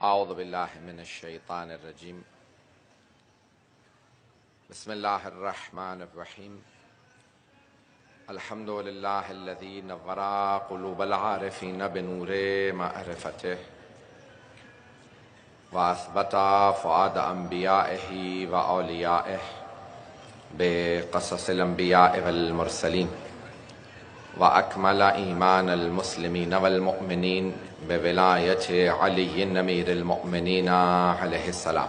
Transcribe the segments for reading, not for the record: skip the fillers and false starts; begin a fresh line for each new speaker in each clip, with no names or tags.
اعوذ باللہ من الشیطان الرجیم بسم اللہ الرحمن الرحیم الحمد للہ الذی نور قلوب العارفین بنور معرفتہ واثبت فؤاد انبیائہ واولیائہ بقصص الانبیاء والمرسلین وأكمل إيمان المسلمين والمؤمنين بولاية علي أمير المؤمنين عليه السلام.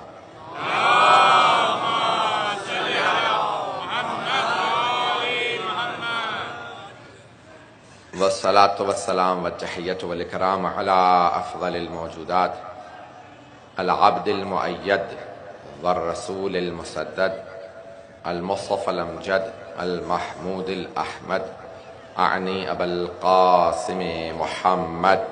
والصلاة والسلام والتحية والإكرام على أفضل الموجودات العبد المؤيد والرسول المسدد المصطفى الأمجد المحمود الأحمد أعني أبا القاسم محمد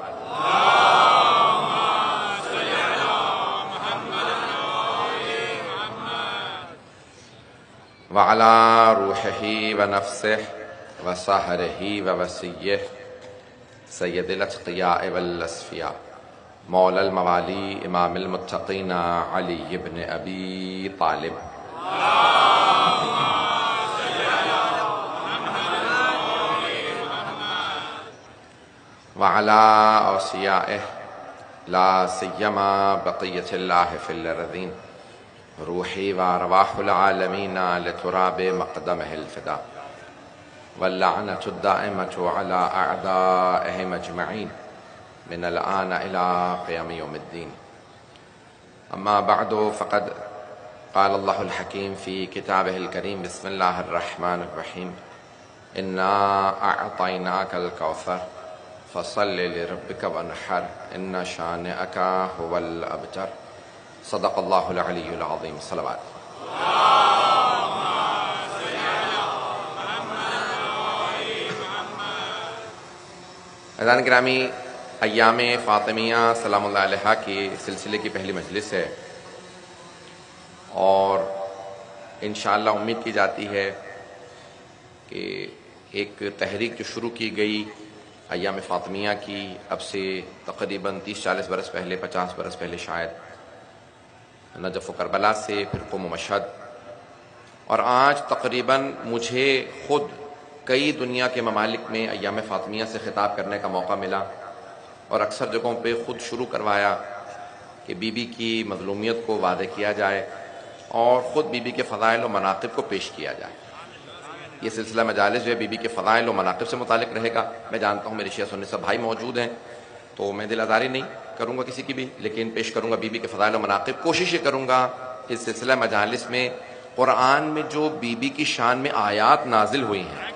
وعلى روحه ونفسه وسهره ووسيه سيد الأتقياء والأصفياء مولى الموالي إمام المتقين علي بن أبي طالب وعلى أوصيائه لا سيما بقية الله في الأرضين روحي وأرواح العالمين لتراب مقدمه الفداء واللعنة الدائمة على أعدائهم أجمعين من الآن إلى قيام يوم الدين. أما بعد فقد قال الله الحكيم في كتابه الكريم بسم الله الرحمن الرحيم إنا أعطيناك الكوثر فصل لربك وانحر إن شانئك هو الأبتر. صدق الله العلي العظيم. صلوات. عزیزان گرامی، ایام فاطمیہ سلام اللہ علیہا کے سلسلے کی پہلی مجلس ہے اور انشاءاللہ امید کی جاتی ہے کہ ایک تحریک جو شروع کی گئی ایام فاطمیہ کی اب سے تقریباً 30-40 برس پہلے، 50 برس پہلے شاید، نجف و کربلا سے پھر قم و مشہد، اور آج تقریباً مجھے خود کئی دنیا کے ممالک میں ایام فاطمیہ سے خطاب کرنے کا موقع ملا اور اکثر جگہوں پہ خود شروع کروایا کہ بی بی کی مظلومیت کو واضح کیا جائے اور خود بی بی کے فضائل و مناقب کو پیش کیا جائے. یہ سلسلہ مجالس جو ہے بی بی کے فضائل و مناقب سے متعلق رہے گا. میں جانتا ہوں میرے شیعہ سنی سب بھائی موجود ہیں تو میں دل آزاری نہیں کروں گا کسی کی بھی، لیکن پیش کروں گا بی بی کے فضائل و مناقب. کوشش یہ کروں گا اس سلسلہ مجالس میں قرآن میں جو بی بی کی شان میں آیات نازل ہوئی ہیں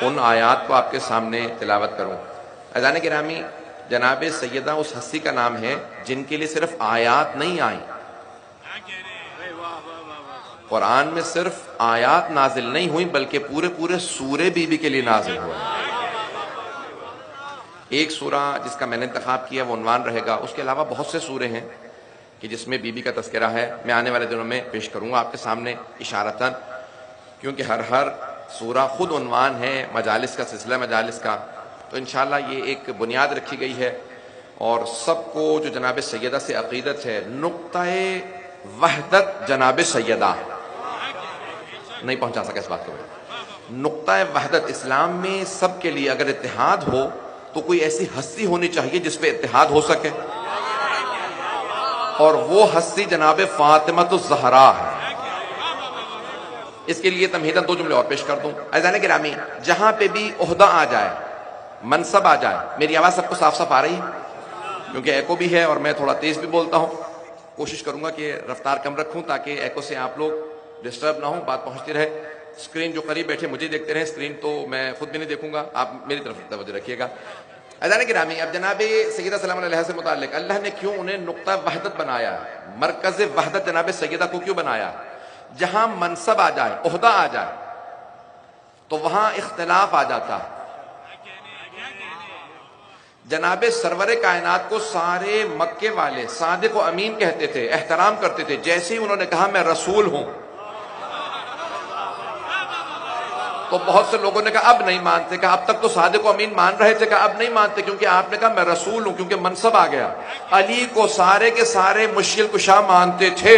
ان آیات کو آپ کے سامنے تلاوت کروں. عزیزان گرامی، جناب سیدہ اس ہستی کا نام ہے جن کے لیے صرف آیات نہیں آئیں، قرآن میں صرف آیات نازل نہیں ہوئیں بلکہ پورے سورے بی بی کے لیے نازل ہوئے. ایک سورہ جس کا میں نے انتخاب کیا وہ عنوان رہے گا، اس کے علاوہ بہت سے سورے ہیں کہ جس میں بی بی کا تذکرہ ہے. میں آنے والے دنوں میں پیش کروں گا آپ کے سامنے اشارتاً، کیونکہ ہر سورہ خود عنوان ہے مجالس کا، سلسلہ مجالس کا. تو انشاءاللہ یہ ایک بنیاد رکھی گئی ہے اور سب کو جو جناب سیدہ سے عقیدت ہے، نقطہ وحدت جناب سیدہ نہیں پہنچا سکا اس بات کو. نقطہ وحدت اسلام میں سب کے لیے اگر اتحاد ہو تو کوئی ایسی ہستی ہونی چاہیے جس پہ اتحاد ہو سکے، اور وہ ہستی جناب فاطمۃ الزہرا ہے. اس کے لیے تمہیداً 2 جملے اور پیش کر دوں. عزیزان گرامی، جہاں پہ بھی عہدہ آ جائے، منصب آ جائے، میری آواز سب کو صاف صاف آ رہی ہے؟ کیونکہ ایکو بھی ہے اور میں تھوڑا تیز بھی بولتا ہوں. کوشش کروں گا کہ رفتار کم رکھوں تاکہ ایکو سے آپ لوگ ڈسٹرب نہ ہوں، بات پہنچتی رہے. اسکرین جو قریب بیٹھے مجھے دیکھتے رہیں، اسکرین تو میں خود بھی نہیں دیکھوں گا، آپ میری طرف توجہ رکھیے گا. عزیزان گرامی، اب جناب سیدہ سلام علیہ سے متعلق اللہ نے کیوں انہیں نقطہ وحدت بنایا، مرکز وحدت جناب سیدہ کو کیوں بنایا؟ جہاں منصب آ جائے، عہدہ آ جائے تو وہاں اختلاف آ جاتا ہے. جناب سرور کائنات کو سارے مکے والے صادق و امین کہتے تھے، احترام کرتے تھے. جیسے ہی انہوں نے کہا میں رسول ہوں، تو بہت سے لوگوں نے کہا اب نہیں مانتے، کہا اب تک تو صادق و امین مان رہے تھے، کہا اب نہیں مانتے کیونکہ آپ نے کہا میں رسول ہوں، کیونکہ منصب آ گیا۔ علی کو سارے کے سارے مشکل کشا مانتے تھے۔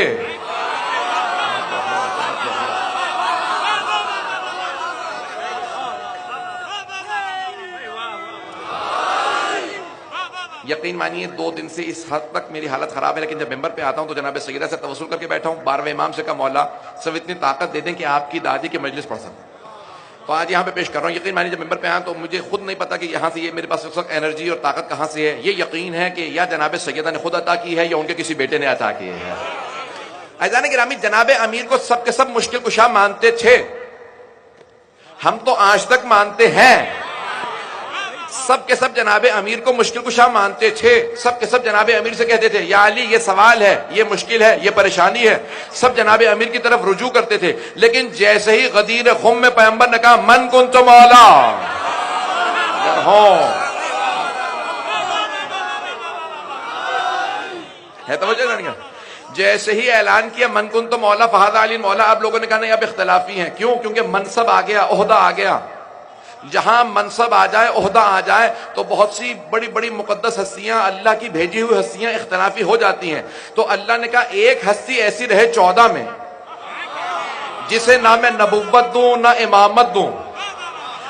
یقین مانیے 2 دن سے اس حد تک میری حالت خراب ہے، لیکن جب ممبر پہ آتا ہوں تو جناب سیدہ سے توسل کر کے بیٹھا ہوں۔ 12ویں امام سے کہا مولا سب اتنی طاقت دے دیں کہ آپ کی دادی کے مجلس پڑھ سکیں، تو آج یہاں پہ پیش کر رہا ہوں۔ یقین مانیے جب ممبر پہ آیا تو مجھے خود نہیں پتا کہ یہاں سے یہ میرے پاس اس وقت انرجی اور طاقت کہاں سے ہے۔ یہ یقین ہے کہ یا جناب سیدہ نے خود عطا کی ہے یا ان کے کسی بیٹے نے عطا کی ہے۔ عزیزان گرامی، جناب امیر کو سب کے سب مشکل کشا مانتے تھے، ہم تو آج تک مانتے ہیں۔ سب کے سب جناب امیر کو مشکل کشا مانتے تھے، سب کے سب جناب امیر سے کہتے تھے یا علی یہ سوال ہے، یہ مشکل ہے، یہ پریشانی ہے، سب جناب امیر کی طرف رجوع کرتے تھے۔ لیکن جیسے ہی غدیر خم میں پیغمبر نے کہا من کنت مولا، اگر ہوں ہے توجہ نہیں، جیسے ہی اعلان کیا من کنت مولا فہذا علی مولا، اب لوگوں نے کہا نہیں اب اختلافی ہیں۔ کیوں؟ کیونکہ منصب آ گیا، عہدہ آ گیا۔ جہاں منصب آ جائے، عہدہ آ جائے تو بہت سی بڑی بڑی مقدس ہستیاں، اللہ کی بھیجی ہوئی ہستیاں اختلافی ہو جاتی ہیں۔ تو اللہ نے کہا ایک ہستی ایسی رہے 14 میں جسے نہ میں نبوت دوں نہ امامت دوں،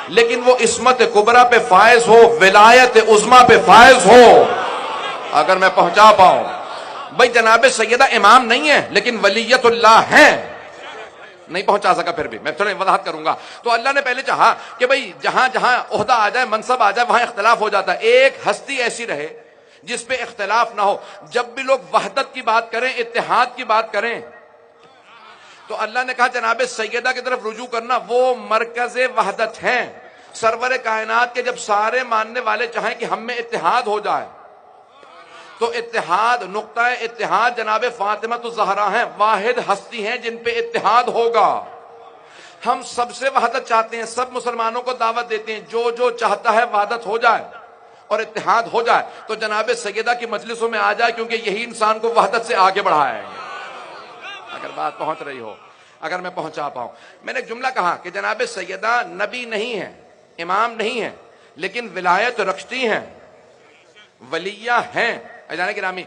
لیکن وہ عصمت کبریٰ پہ فائز ہو، ولایت عظمیٰ پہ فائز ہو، اگر میں پہنچا پاؤں۔ بھائی جناب سیدہ امام نہیں ہے لیکن ولیت اللہ ہیں، نہیں پہنچا سکا، پھر بھی میں تھوڑی وضاحت کروں گا۔ تو اللہ نے پہلے چاہا کہ بھئی جہاں جہاں عہدہ آ جائے، منصب آ جائے، وہاں اختلاف ہو جاتا ہے، ایک ہستی ایسی رہے جس پہ اختلاف نہ ہو۔ جب بھی لوگ وحدت کی بات کریں، اتحاد کی بات کریں، تو اللہ نے کہا جناب سیدہ کی طرف رجوع کرنا، وہ مرکز وحدت ہیں۔ سرور کائنات کے جب سارے ماننے والے چاہیں کہ ہم میں اتحاد ہو جائے تو اتحاد، نقطہ اتحاد جناب فاطمہ الزہرا ہیں، واحد ہستی ہیں جن پہ اتحاد ہوگا۔ ہم سب سے وحدت چاہتے ہیں، سب مسلمانوں کو دعوت دیتے ہیں، جو چاہتا ہے وحدت ہو جائے اور اتحاد ہو جائے تو جناب سیدہ کی مجلسوں میں آ جائے، کیونکہ یہی انسان کو وحدت سے آگے بڑھائے گا۔ اگر بات پہنچ رہی ہو، اگر میں پہنچا پاؤں۔ میں نے ایک جملہ کہا کہ جناب سیدہ نبی نہیں ہے، امام نہیں ہے، لیکن ولایت رکھتی ہیں، ولیہ ہیں۔ عزیزان گرامی،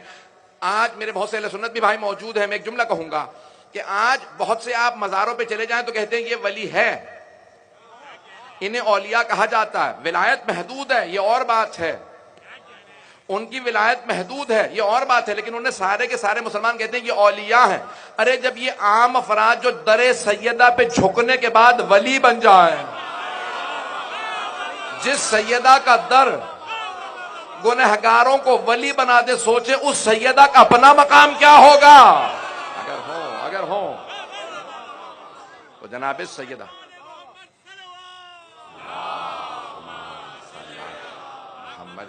آج میرے بہت سے اہل سنت بھی بھائی موجود ہیں، میں ایک جملہ کہوں گا کہ آج بہت سے آپ مزاروں پہ چلے جائیں تو کہتے ہیں یہ ولی ہے، انہیں اولیاء کہا جاتا ہے۔ ولایت محدود ہے، یہ اور بات ہے، ان کی ولایت محدود ہے، یہ اور بات ہے، لیکن انہیں سارے کے سارے مسلمان کہتے ہیں یہ اولیاء ہیں۔ ارے جب یہ عام افراد جو در سیدہ پہ جھکنے کے بعد ولی بن جائے، جس سیدہ کا در گنہگاروں کو ولی بنا دے، سوچے اس سیدہ کا اپنا مقام کیا ہوگا۔ اگر ہو تو جناب سیدہ محمد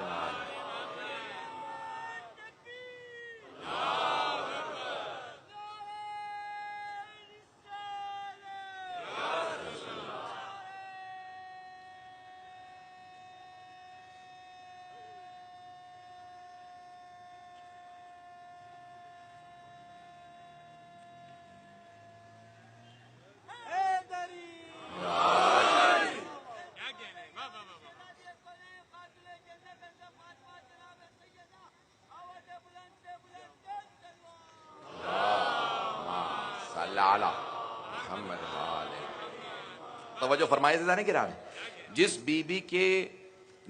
توجہ فرمائے زیادہ نہیں گرانے، جس بی بی کے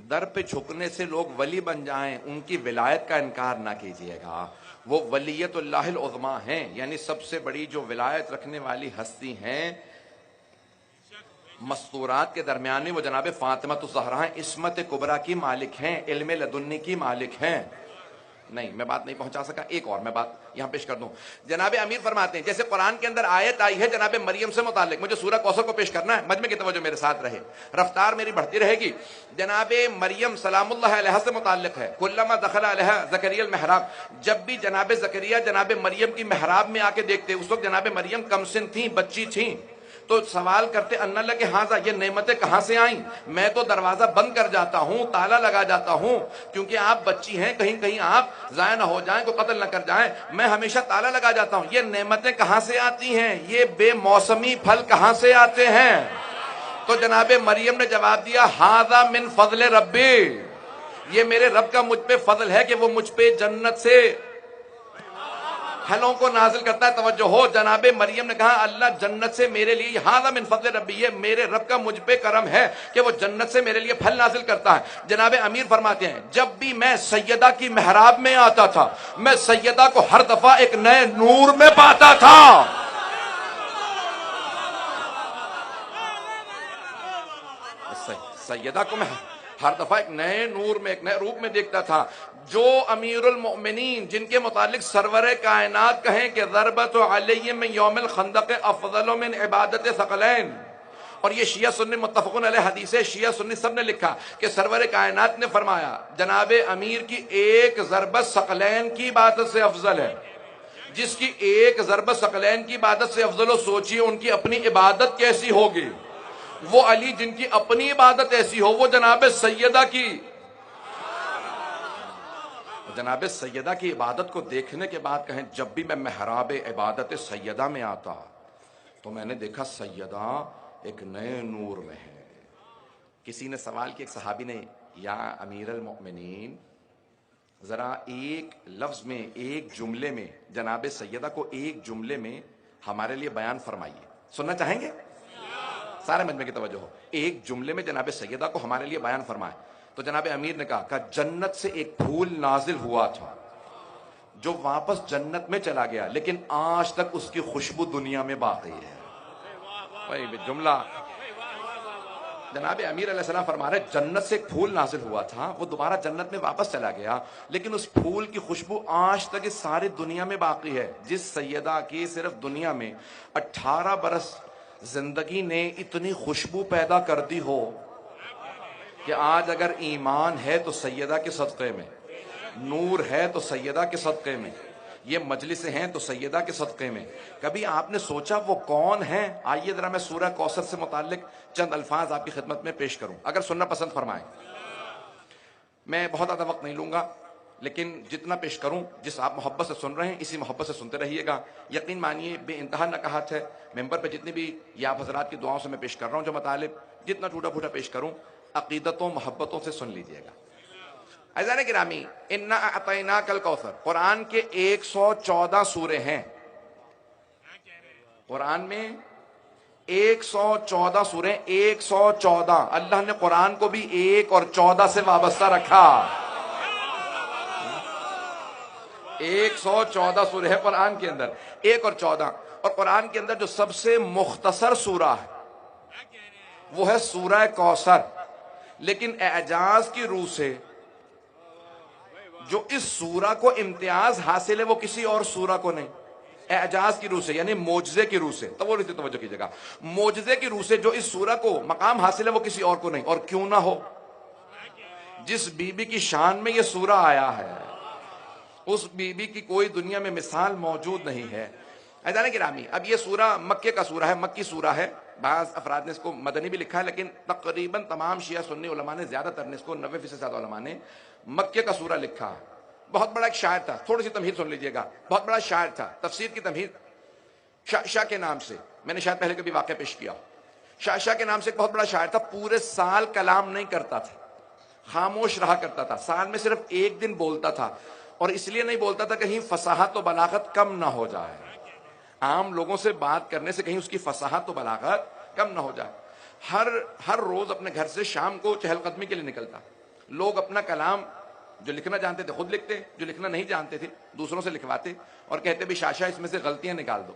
در پہ جھکنے سے لوگ ولی بن جائیں ان کی ولایت کا انکار نہ کیجیے گا۔ وہ ولیت اللہ العظمیٰ ہیں، یعنی سب سے بڑی جو ولایت رکھنے والی ہستی ہیں مستورات کے درمیانی، وہ جناب فاطمہ الزہرا ہیں، عصمت کبریٰ کی مالک ہیں، علم لدنی کی مالک ہیں۔ نہیں، میں بات نہیں پہنچا سکا، ایک اور میں بات یہاں پیش کر دوں۔ جناب امیر فرماتے ہیں جیسے قرآن کے اندر آیت آئی ہے جناب مریم سے متعلق، مجھے سورہ کوثر کو پیش کرنا ہے، مجمع کی توجہ میرے ساتھ رہے، رفتار میری بڑھتی رہے گی۔ جناب مریم سلام اللہ علیہ سے متعلق ہے، کلما دخل علیہ زکریا المحراب، جب بھی جناب زکریا جناب مریم کی محراب میں آ کے دیکھتے، اس وقت جناب مریم کم سن تھیں، بچی تھیں، تو سوال کرتے ان اللہ کے ہاں یہ نعمتیں کہاں سے آئیں؟ میں تو dروازہ بند کر جاتا ہوں، تالا لگا جاتا ہوں، کیونکہ آپ بچی ہیں، کہیں کہیں آپ ضائع نہ ہو جائیں، کوئی قتل نہ کر جائیں، میں ہمیشہ تالا لگا جاتا ہوں۔ یہ نعمتیں کہاں سے آتی ہیں؟ یہ بے موسمی پھل کہاں سے آتے ہیں؟ تو جناب مریم نے جواب دیا ھذا من فضل ربی، یہ میرے رب کا مجھ پہ فضل ہے کہ وہ مجھ پہ جنت سے پھلوں کو نازل کرتا ہے۔ توجہ ہو، جناب مریم نے کہا اللہ جنت سے میرے لیے، ھذا من فضل ربی، یہ میرے رب کا مجھ پہ کرم ہے کہ وہ جنت سے میرے لیے پھل نازل کرتا ہے۔ جناب امیر فرماتے ہیں جب بھی میں سیدہ کی محراب میں آتا تھا میں سیدہ کو ہر دفعہ ایک نئے نور میں پاتا تھا۔ سیدہ کو میں ہر دفعہ ایک نئے نور میں، ایک نئے روپ میں دیکھتا تھا۔ جو امیر المؤمنین جن کے متعلق سرور کائنات کہیں کہ ضربت علیہ من یوم الخندق افضل من عبادت ثقلین، اور یہ شیعہ سنی متفقون علیہ حدیث ہے، شیعہ سنی سب نے لکھا کہ سرور کائنات نے فرمایا جناب امیر کی ایک ضربت ثقلین کی عبادت سے افضل ہے۔ جس کی ایک ضربت ثقلین کی عبادت سے افضل ہو، سوچئے ان کی اپنی عبادت کیسی ہوگی۔ وہ علی جن کی اپنی عبادت ایسی ہو، وہ جناب سیدہ کی عبادت کو دیکھنے کے بعد کہیں جب بھی میں محراب عبادت سیدہ میں آتا تو میں نے دیکھا سیدہ ایک نئے نور میں ہے۔ کسی نے سوال کیا، ایک صحابی نے، یا امیر المؤمنین ذرا ایک لفظ میں، ایک جملے میں جناب سیدہ کو ایک جملے میں ہمارے لیے بیان فرمائیے، سننا چاہیں گے؟ سارے مجمع کی توجہ ہو، ایک جملے میں جناب سیدہ کو ہمارے لیے بیان فرمائے۔ تو جناب امیر نے کہا جنت سے ایک پھول نازل ہوا تھا جو واپس جنت میں چلا گیا لیکن آج تک اس کی خوشبو دنیا میں باقی ہے۔ بھائی جملہ جناب امیر علیہ السلام فرما رہے جنت سے ایک پھول نازل ہوا تھا، وہ دوبارہ جنت میں واپس چلا گیا لیکن اس پھول کی خوشبو آج تک اس ساری دنیا میں باقی ہے۔ جس سیدہ کی صرف دنیا میں 18 برس زندگی نے اتنی خوشبو پیدا کر دی ہو کہ آج اگر ایمان ہے تو سیدہ کے صدقے میں، نور ہے تو سیدہ کے صدقے میں، یہ مجلس ہیں تو سیدہ کے صدقے میں۔ کبھی آپ نے سوچا وہ کون ہیں؟ آئیے ذرا میں سورہ کوثر سے متعلق چند الفاظ آپ کی خدمت میں پیش کروں، اگر سننا پسند فرمائیں۔ میں بہت زیادہ وقت نہیں لوں گا لیکن جتنا پیش کروں، جس آپ محبت سے سن رہے ہیں اسی محبت سے سنتے رہیے گا۔ یقین مانیے بے انتہا نکہت ہے، ممبر پہ جتنی بھی یا آپ حضرات کی دعاؤں سے میں پیش کر رہا ہوں، جو مطالب جتنا ٹوٹا پھوٹا پیش کروں عقیدتوں محبتوں سے سن لیجئے گا۔ عزیزان گرامی، انا اعطیناک الکوثر قرآن کے 114 سورے ہیں۔ قرآن میں 114 سورے، 114۔ اللہ نے قرآن کو بھی 1 اور 14 سے وابستہ رکھا۔ 114 سورے ہے قرآن کے اندر، 1 اور 14۔ اور قرآن کے اندر جو سب سے مختصر سورہ ہے وہ ہے سورہ کوثر، لیکن اعجاز کی روح سے جو اس سورہ کو امتیاز حاصل ہے وہ کسی اور سورہ کو نہیں۔ اعجاز کی روح سے یعنی معجزے کی روح سے، توجہ کیجئے گا، معجزے کی روح سے جو اس سورہ کو مقام حاصل ہے وہ کسی اور کو نہیں۔ اور کیوں نہ ہو، جس بی بی کی شان میں یہ سورہ آیا ہے اس بی بی کی کوئی دنیا میں مثال موجود نہیں ہے۔ عزیزان گرامی، اب یہ سورہ مکے کا سورہ ہے، مکی سورہ ہے۔ بعض افراد نے اس کو مدنی بھی لکھا ہے لیکن تقریباً تمام شیعہ سنی علماء نے، زیادہ تر نے اس کو 90% سے زیادہ علماء نے مکے کا سورہ لکھا ہے۔ بہت بڑا ایک شاعر تھا، تھوڑی سی تمہید سن لیجئے گا، بہت بڑا شاعر تھا، تفسیر کی تمہید شاہ کے نام سے، میں نے شاید پہلے کبھی واقعہ پیش کیا۔ شاہ کے نام سے ایک بہت بڑا شاعر تھا، پورے سال کلام نہیں کرتا تھا، خاموش رہا کرتا تھا، سال میں صرف ایک دن بولتا تھا، اور اس لیے نہیں بولتا تھا کہیں فصاحت و بلاغت کم نہ ہو جائے، عام لوگوں سے بات کرنے سے کہیں اس کی فصاحت و بلاغت کم نہ ہو جائے۔ ہر روز اپنے گھر سے شام کو چہل قدمی کے لیے نکلتا، لوگ اپنا کلام جو لکھنا جانتے تھے خود لکھتے، جو لکھنا نہیں جانتے تھے دوسروں سے لکھواتے، اور کہتے بھی شاہ اس میں سے غلطیاں نکال دو۔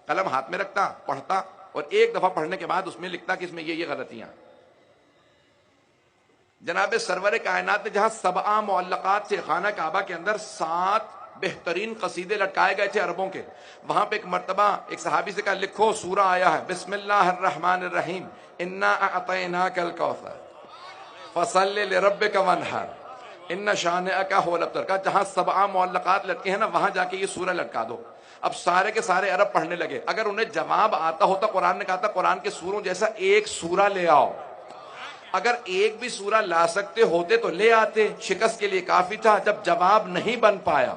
قلم ہاتھ میں رکھتا، پڑھتا، اور ایک دفعہ پڑھنے کے بعد اس میں لکھتا کہ اس میں یہ غلطیاں۔ جناب سرور کائنات نے جہاں 7 معلقات تھے خانہ کعبہ کے اندر، 7 بہترین قصیدے لٹکائے گئے تھے عربوں کے، وہاں پہ ایک مرتبہ ایک صحابی سے کہا لکھو سورہ آیا ہے، بسم اللہ الرحمن الرحیم، انا اعطیناک الکوثر فصل لربک وانحر ان شانئک هو الابتر۔ کہا جہاں 7 معلقات لٹکے ہیں نا وہاں جا کے یہ سورہ لٹکا دو۔ اب سارے کے سارے عرب پڑھنے لگے، اگر انہیں جواب آتا ہوتا قرآن نے کہا تھا قرآن کے سوروں جیسا ایک سورہ لے آؤ، اگر ایک بھی سورہ لا سکتے ہوتے تو لے آتے، شکست کے لیے کافی تھا۔ جب جواب نہیں بن پایا،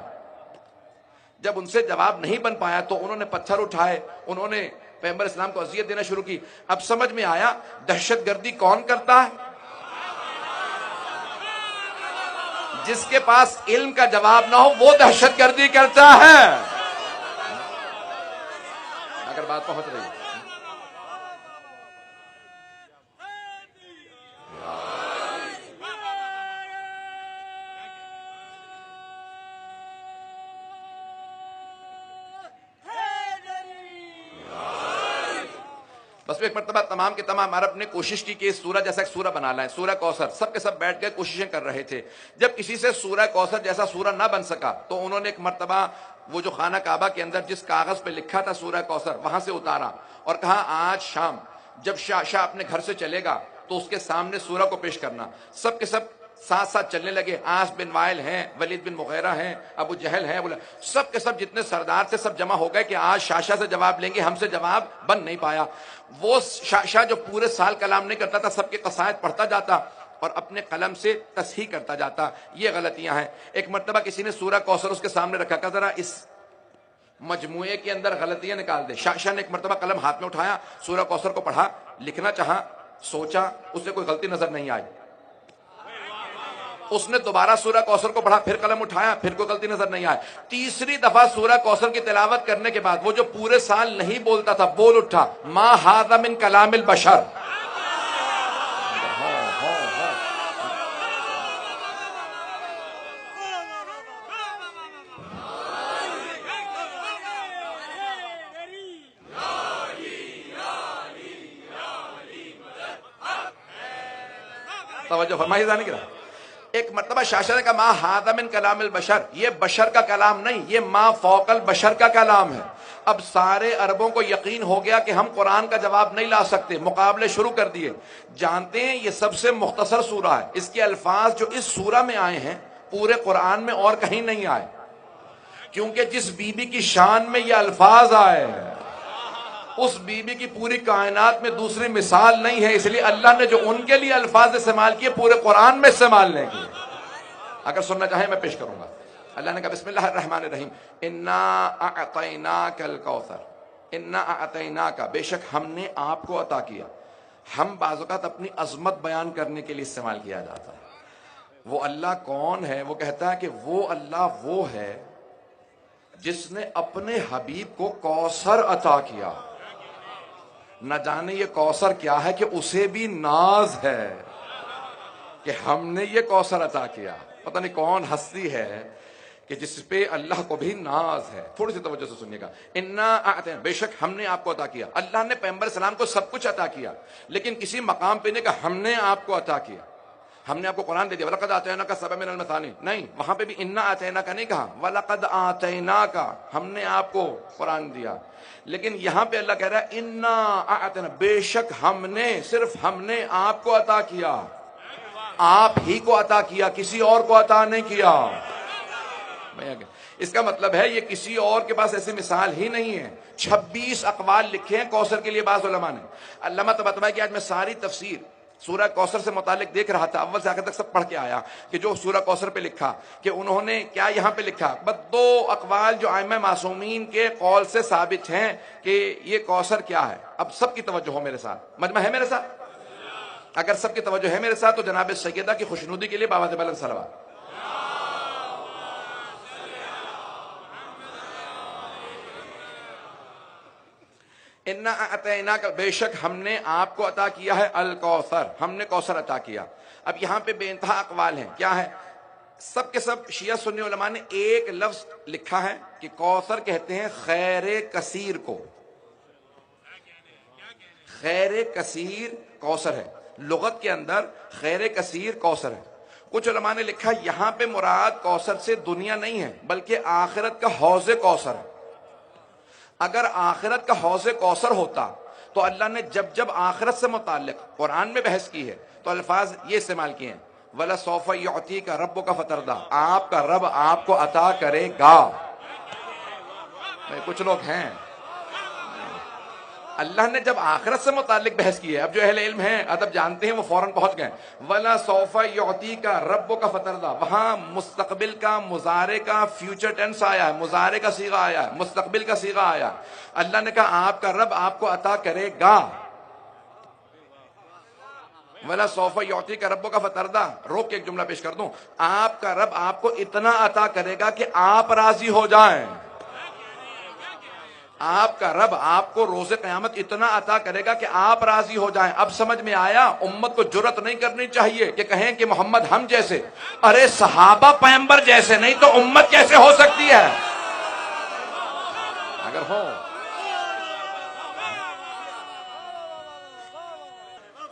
جب ان سے جواب نہیں بن پایا تو انہوں نے پتھر اٹھائے، انہوں نے پیغمبر اسلام کو اذیت دینا شروع کی. اب سمجھ میں آیا دہشت گردی کون کرتا ہے؟ جس کے پاس علم کا جواب نہ ہو وہ دہشت گردی کرتا ہے. اگر بات پہنچ رہی ہے. بس ایک مرتبہ تمام کے تمام عرب نے کوشش کی کہ اس سورہ جیسا ایک سورہ بنا لائیں، سورہ کوثر. سب کے سب بیٹھ کے کوششیں کر رہے تھے. جب کسی سے سورہ کوثر جیسا سورہ نہ بن سکا تو انہوں نے ایک مرتبہ وہ جو خانہ کعبہ کے اندر جس کاغذ پہ لکھا تھا سورہ کوثر وہاں سے اتارا اور کہا آج شام جب شاہ اپنے گھر سے چلے گا تو اس کے سامنے سورہ کو پیش کرنا. سب کے سب ساتھ ساتھ چلنے لگے. عاص بن وائل ہیں، ولید بن مغیرہ ہیں، ابو جہل ہیں، سب کے سب جتنے سردار تھے سب جمع ہو گئے کہ آج شاہ سے جواب لیں گے. ہم سے جواب بن نہیں پایا. وہ شاہ جو پورے سال کلام نہیں کرتا تھا سب کے قصائد پڑھتا جاتا اور اپنے قلم سے تصحیح کرتا جاتا. یہ غلطیاں ہیں. ایک مرتبہ کسی نے سورہ کوثر اس کے سامنے رکھا کہ ذرا اس مجموعے کے اندر غلطیاں نکال دے. شاہ نے ایک مرتبہ قلم ہاتھ میں اٹھایا، سورہ کوثر کو پڑھا، لکھنا چاہا، سوچا، اسے کوئی غلطی نظر نہیں آئی. اس نے دوبارہ سورہ کوثر کو پڑھا، پھر قلم اٹھایا، پھر کوئی غلطی نظر نہیں آئی. تیسری دفعہ سورہ کوثر کی تلاوت کرنے کے بعد وہ جو پورے سال نہیں بولتا تھا بول اٹھا، ما ھذا من کلام البشر. توجہ فرمائیے نہیں کرا. ایک مرتبہ شاہ نے کہا ما ھذا من کلام البشر، یہ بشر کا کلام نہیں، یہ ما فوق البشر کا کلام ہے. اب سارے عربوں کو یقین ہو گیا کہ ہم قرآن کا جواب نہیں لا سکتے. مقابلے شروع کر دیے. جانتے ہیں یہ سب سے مختصر سورہ ہے. اس کے الفاظ جو اس سورہ میں آئے ہیں پورے قرآن میں اور کہیں نہیں آئے، کیونکہ جس بی بی کی شان میں یہ الفاظ آئے اس بی بی کی پوری کائنات میں دوسری مثال نہیں ہے. اس لیے اللہ نے جو ان کے لیے الفاظ استعمال کیے پورے قرآن میں استعمال نہیں کیے. اگر سننا چاہیں میں پیش کروں گا. اللہ نے کہا بسم اللہ الرحمن الرحیم، انا اعطیناک الکوثر، انا اعطیناک، بے شک ہم نے آپ کو عطا کیا. ہم بعض اوقات اپنی عظمت بیان کرنے کے لیے استعمال کیا جاتا ہے. وہ اللہ کون ہے؟ وہ کہتا ہے کہ وہ اللہ وہ ہے جس نے اپنے حبیب کو کوثر عطا کیا. نہ جانے یہ کوثر کیا ہے کہ اسے بھی ناز ہے کہ ہم نے یہ کوثر عطا کیا. پتہ نہیں کون ہستی ہے کہ جس پہ اللہ کو بھی ناز ہے. تھوڑی سی توجہ سے سنیے گا. انا اعطینا، بے شک ہم نے آپ کو عطا کیا. اللہ نے پیغمبر السلام کو سب کچھ عطا کیا، لیکن کسی مقام پہ نہیں کہا ہم نے آپ کو عطا کیا، ہم نے آپ کو قرآن دے دیا. وَلَقَدْ آتَيْنَاكَ سَبْعًا مِنَ الْمَثَانِي، نہیں، وہاں پہ بھی انا آتَيْنَاكَ نہیں کہا، وَلَقَدْ آتَيْنَاكَ، ہم نے آپ کو قرآن دیا. لیکن یہاں پہ اللہ کہہ رہا ہے انا اعطینا، بے شک ہم نے، صرف ہم نے آپ کو عطا کیا. آپ ہی کو عطا کیا، کسی اور کو عطا نہیں کیا. اس کا مطلب ہے یہ کسی اور کے پاس ایسی مثال ہی نہیں ہے. 26 اقوال لکھے ہیں کوثر کے لیے بعض علماء نے. علامہ طباطبائی کہ آج میں ساری تفسیر سورہ کوثر سے متعلق دیکھ رہا تھا، اول سے آخر تک سب پڑھ کے آیا کہ جو سورہ کوثر پہ لکھا کہ انہوں نے کیا یہاں پہ لکھا. بس 2 اقوال جو ائمہ معصومین کے قول سے ثابت ہیں کہ یہ کوثر کیا ہے. اب سب کی توجہ ہو میرے ساتھ، مجمع ہے میرے ساتھ؟ اگر سب کی توجہ ہے میرے ساتھ تو جناب سیدہ کی خوشنودی کے لیے بآواز بلند صلوات. انا اعطیناک، بے شک ہم نے آپ کو عطا کیا ہے الکوثر، ہم نے کوثر عطا کیا. اب یہاں پہ بے انتہا اقوال ہیں. کیا ہے؟ سب کے سب شیعہ سنی علماء نے ایک لفظ لکھا ہے کہ کوثر کہتے ہیں خیر کثیر کو. خیر کثیر کوثر ہے. لغت کے اندر خیر کثیر کوثر ہے. کچھ علماء نے لکھا یہاں پہ مراد کوثر سے دنیا نہیں ہے بلکہ آخرت کا حوض کوثر ہے. اگر آخرت کا حوض کوثر ہوتا تو اللہ نے جب جب آخرت سے متعلق قرآن میں بحث کی ہے تو الفاظ یہ استعمال کیے ہیں، وَلَسَوْفَ يُعْطِيكَ رَبُّكَ فَتَرْضَىٰ، آپ کا رب آپ کو عطا کرے گا. کچھ لوگ ہیں اللہ نے جب آخرت سے متعلق بحث کی ہے، اب جو اہل علم ہیں ادب جانتے ہیں وہ فوراً پہنچ گئے وَلَا سَوْفَ يُعْطِيكَ رَبُّكَ فَتَرْضَىٰ، وہاں مستقبل کا مضارع کا فیوچر ٹینس آیا ہے، مضارع کا صیغہ آیا ہے، مستقبل کا صیغہ آیا ہے۔ اللہ نے کہا آپ کا رب آپ کو عطا کرے گا۔ وَلَا سَوْفَ يُعْطِيكَ رَبُّكَ فَتَرْضَىٰ، روک کے ایک جملہ پیش کر دوں، آپ کا رب آپ کو اتنا عطا کرے گا کہ آپ راضی ہو جائیں۔ آپ کا رب آپ کو روز قیامت اتنا عطا کرے گا کہ آپ راضی ہو جائیں۔ اب سمجھ میں آیا، امت کو جرأت نہیں کرنی چاہیے کہ کہیں کہ محمد ہم جیسے، ارے صحابہ پیغمبر جیسے نہیں تو امت کیسے ہو سکتی ہے؟ اگر ہو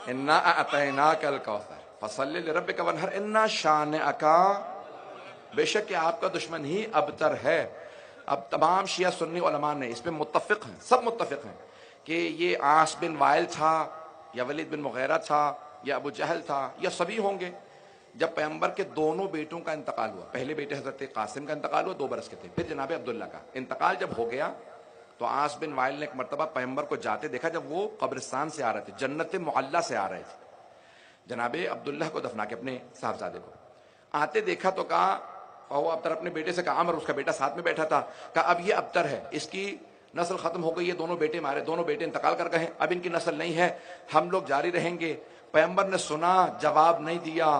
انا اعطیناک الکوثر فصلی لربک وانحر انا شانئک، بے شک کہ آپ کا دشمن ہی ابتر ہے۔ اب تمام شیعہ سنی علماء نے اس پہ متفق ہیں، سب متفق ہیں کہ یہ عاص بن وائل تھا یا ولید بن مغیرہ تھا یا ابو جہل تھا یا سبھی ہوں گے۔ جب پیغمبر کے دونوں بیٹوں کا انتقال ہوا، پہلے بیٹے حضرت قاسم کا انتقال ہوا 2 برس کے تھے، پھر جناب عبداللہ کا انتقال جب ہو گیا تو عاص بن وائل نے ایک مرتبہ پیغمبر کو جاتے دیکھا جب وہ قبرستان سے آ رہے تھے، جنت معلیٰ سے آ رہے تھے، جناب عبداللہ کو دفنا کے اپنے صاحبزادے کو آتے دیکھا تو کہا، اور وہ ابتر اپنے بیٹے سے کہا، عمر اس کا بیٹا ساتھ میں بیٹھا تھا، کہا اب یہ ابتر ہے، اس کی نسل ختم ہو گئی، یہ دونوں بیٹے مارے، دونوں بیٹے انتقال کر گئے، اب ان کی نسل نہیں ہے، ہم لوگ جاری رہیں گے۔ پیغمبر نے سنا، جواب نہیں دیا۔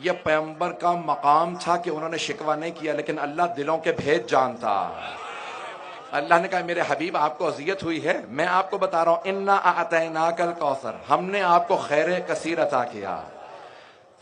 یہ پیغمبر کا مقام تھا کہ انہوں نے شکوہ نہیں کیا، لیکن اللہ دلوں کے بھید جانتا۔ اللہ نے کہا میرے حبیب آپ کو اذیت ہوئی ہے، میں آپ کو بتا رہا ہوں انا اعطیناک الکوثر، ہم نے آپ کو خیر کثیر عطا کیا۔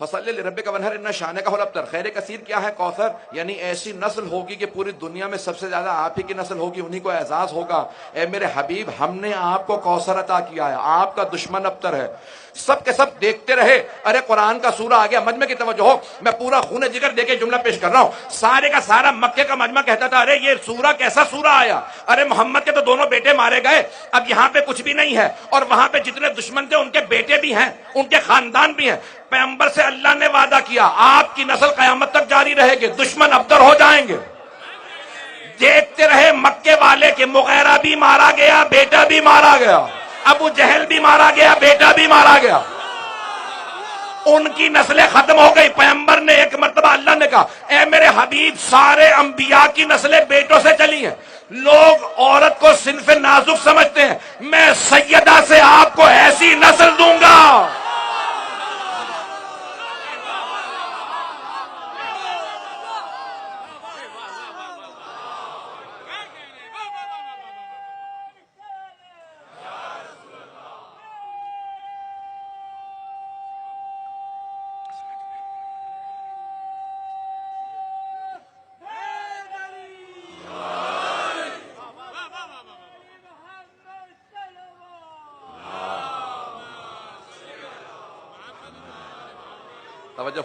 فصلی لربک وانحر ان شانک الابتر، خیر کثیر کیا ہے؟ کوثر، یعنی ایسی نسل ہوگی کہ پوری دنیا میں سب سے زیادہ آپ ہی کی نسل ہوگی، انہی کو اعزاز ہوگا۔ اے میرے حبیب ہم نے آپ کو کوثر عطا کیا ہے، آپ کا دشمن ابتر ہے۔ سب کے سب دیکھتے رہے، ارے قرآن کا سورہ آ گیا، مجمع کی توجہ ہو، میں پورا خون جگر دے کے جملہ پیش کر رہا ہوں۔ سارے کا سارا مکے کا مجمع کہتا تھا ارے یہ سورہ کیسا سورہ آیا، ارے محمد کے تو دونوں بیٹے مارے گئے، اب یہاں پہ کچھ بھی نہیں ہے، اور وہاں پہ جتنے دشمن تھے ان کے بیٹے بھی ہیں، ان کے خاندان بھی ہیں۔ پیغمبر سے اللہ نے وعدہ کیا آپ کی نسل قیامت تک جاری رہے گی، دشمن ابتر ہو جائیں گے۔ دیکھتے رہے مکے والے کہ مغیرہ بھی مارا گیا، بیٹا بھی مارا گیا، ابو جہل بھی مارا گیا، بیٹا بھی مارا گیا، ان کی نسلیں ختم ہو گئی۔ پیغمبر نے ایک مرتبہ اللہ نے کہا اے میرے حبیب سارے انبیاء کی نسلیں بیٹوں سے چلی ہیں، لوگ عورت کو صنف نازک سمجھتے ہیں، میں سیدہ سے آپ کو ایسی نسل دوں گا۔ توجہ،